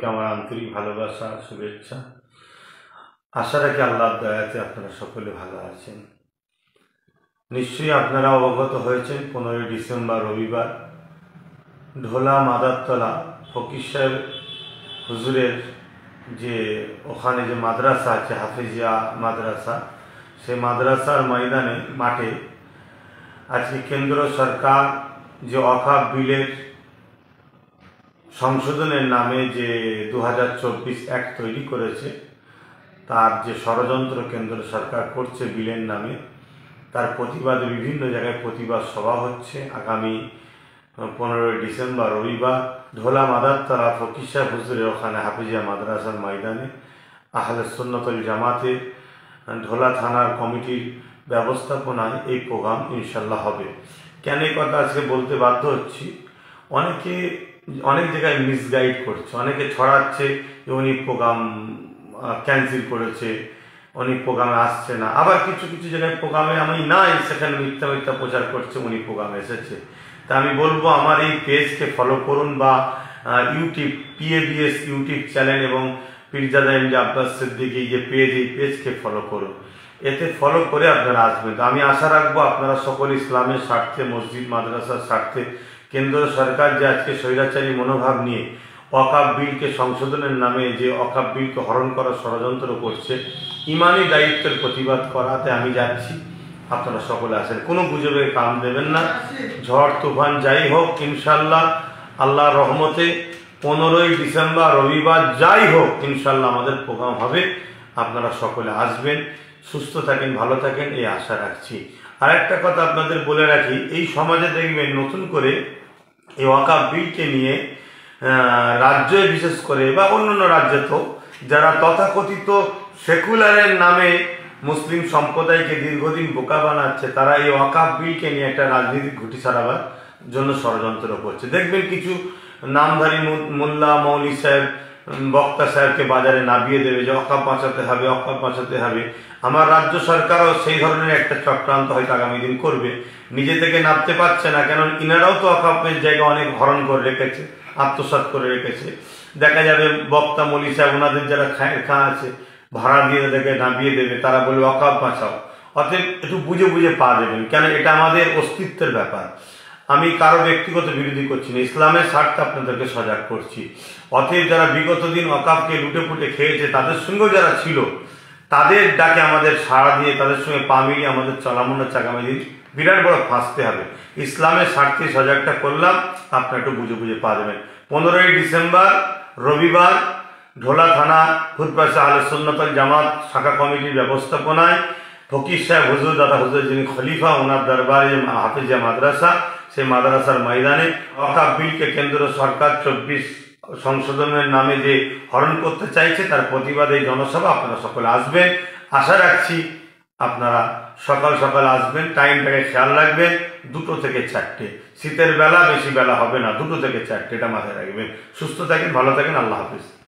সকলকে আমার আন্তরিক ভালোবাসা শুভেচ্ছা। আশা রাখি আল্লাহর দয়াতে আপনারা সকলে ভালো আছেন। নিশ্চয়ই আপনারা অবগত হয়েছেন 15 ডিসেম্বর রবিবার ঢোলা মাদারতলা ফকির সাহেব হুজুরের যে ওখানে যে মাদ্রাসা আছে হাফিজিয়া মাদ্রাসা, সেই মাদ্রাসার ময়দানে মাঠে আজকে কেন্দ্র সরকার যে ওয়াকফ বিলের সংশোধনের নামে যে 2024 অ্যাক্ট তৈরি করেছে, তার যে ষড়যন্ত্র কেন্দ্র সরকার করছে বিলের নামে, তার প্রতিবাদে বিভিন্ন জায়গায় প্রতিবাদ সভা হচ্ছে। আগামী 15 ডিসেম্বর রবিবার ঢোলা মাদারতলা ফকির সাহেব হুজুরের ওখানে হাফিজিয়া মাদ্রাসার ময়দানে আহলে সুন্নাত ওয়াল জামাতে ঢোলা থানার কমিটির ব্যবস্থাপনায় এই প্রোগ্রাম ইনশাল্লাহ হবে। কেন এই কথা আজকে বলতে বাধ্য হচ্ছি, অনেকে অনেক জায়গায় মিসগাইড করছে, অনেকে ছড়াচ্ছে যে উনি প্রোগ্রাম ক্যান্সেল করেছে, উনি প্রোগ্রামে আসছে না। আবার কিছু কিছু জায়গায় প্রোগ্রামে আমি নাই, সেখানে মিথ্যা মিথ্যা প্রচার করছে উনি প্রোগ্রামে এসেছে। তা আমি বলবো আমার এই পেজকে ফলো করুন, বা ইউটিউব PABS ইউটিউব চ্যানেল এবং পীরজাদা এমডি আব্বাস সিদ্দিকী যে পেজ, এই পেজকে ফলো করুন। এতে ফলো করে আপনারা আসবেন। তো আমি আশা রাখবো আপনারা সকল ইসলামের স্বার্থে, মসজিদ মাদ্রাসার স্বার্থে কেন্দ্র সরকার যে আজকে স্বৈরাচারী মনোভাব নিয়ে ওয়াকফ বিলকে সংশোধনের নামে যে ওয়াকফ বিলকে হরণ করার ষড়যন্ত্র করছে, ইমানি দায়িত্বের প্রতিবাদ করাতে আমি যাচ্ছি। আপনারা সকলে আসেন, কোনো গুজবে কাম দেবেন না। ঝড় তুফান যাই হোক, ইনশাল্লাহ আল্লাহর রহমতে 15 ডিসেম্বর রবিবার যাই হোক ইনশাল্লাহ আমাদের প্রোগ্রাম হবে। আপনারা সকলে আসবেন, সুস্থ থাকেন, ভালো থাকেন, এই আশা রাখছি। আর একটা কথা আপনাদের বলে রাখি, এই সমাজে দেখবেন নতুন করে এই ওয়াকফ বিলকে নিয়ে রাজ্যে বিশেষ করে বা অন্যান্য রাজ্যে তো যারা তথাকথিত সেকুলারের নামে মুসলিম সম্প্রদায়কে দীর্ঘদিন বোকা বানাচ্ছে, তারা এই ওয়াকফ বিলকে নিয়ে একটা রাজনীতিক ঘুঁটি ছাড়াবার জন্য ষড়যন্ত্র করছে। দেখবেন কিছু নামধারী মোল্লা মৌলী সাহেব, বক্তা সাহেবকে বাজারে নামিয়ে দেবে যে ওয়াকফ বাঁচাতে হবে, ওয়াকফ বাঁচাতে হবে। আমার রাজ্য সরকারও সেই ধরনের একটা চক্রান্ত হয়তো আগামী দিন করবে। নিজে থেকে নামতে পারছে না, কেন ইনারাও তো ওয়াকফের জায়গা অনেক হরণ করে রেখেছে, আত্মসাৎ করে রেখেছে। দেখা যাবে বক্তা মৌলী সাহেব ওনাদের যারা খা আছে ভাড়া দিয়ে তাদেরকে নামিয়ে দেবে, তারা বলবে ওয়াকফ বাঁচাও। অতএব একটু বুঝে বুঝে পা দেবেন, কেন এটা আমাদের অস্তিত্বের ব্যাপার। আমি কারো ব্যক্তিগত বিরোধী করছি না, ইসলামের স্বার্থে আপনাদেরকে সজাগ করছি। অতএব যারা বিগত দিন ওয়াকফকে লুটে পুটে খেয়েছে, তাদের সঙ্গেও যারা ছিল, তাদের ডাকে আমাদের সাড়া দিয়ে তাদের সঙ্গে পা মিলিয়ে আমাদের চলামনের আগামী দিন বিরাট বড় ফাঁসতে হবে। ইসলামের স্বার্থে সজাগটা করলাম, আপনারা একটু বুঝে বুঝে পা দেবেন। 15 ডিসেম্বর রবিবার ঢোলা থানা খুদপাশা আহলে সুন্নাত ওয়াল জামাত শাখা কমিটির ব্যবস্থাপনায় ফকির সাহেব হুজুর, দাদা হুজুর যিনি খলিফা, ওনার দরবারে হাফিজিয়া মাদ্রাসা, সেই মাদ্রাসার ময়দানে ওয়াকফ বিলকে কেন্দ্র সরকার 24 সংশোধনের নামে যে হরণ করতে চাইছে, তার প্রতিবাদে জনসভা। আপনারা সকলে আসবেন, আশা রাখছি আপনারা সকাল সকাল আসবেন। টাইমটাকে খেয়াল রাখবেন, 2টো থেকে 4টে, শীতের বেলা বেশি বেলা হবে না, 2টো থেকে 4টে, এটা মাথায় রাখবেন। সুস্থ থাকেন, ভালো থাকেন, আল্লাহ হাফিজ।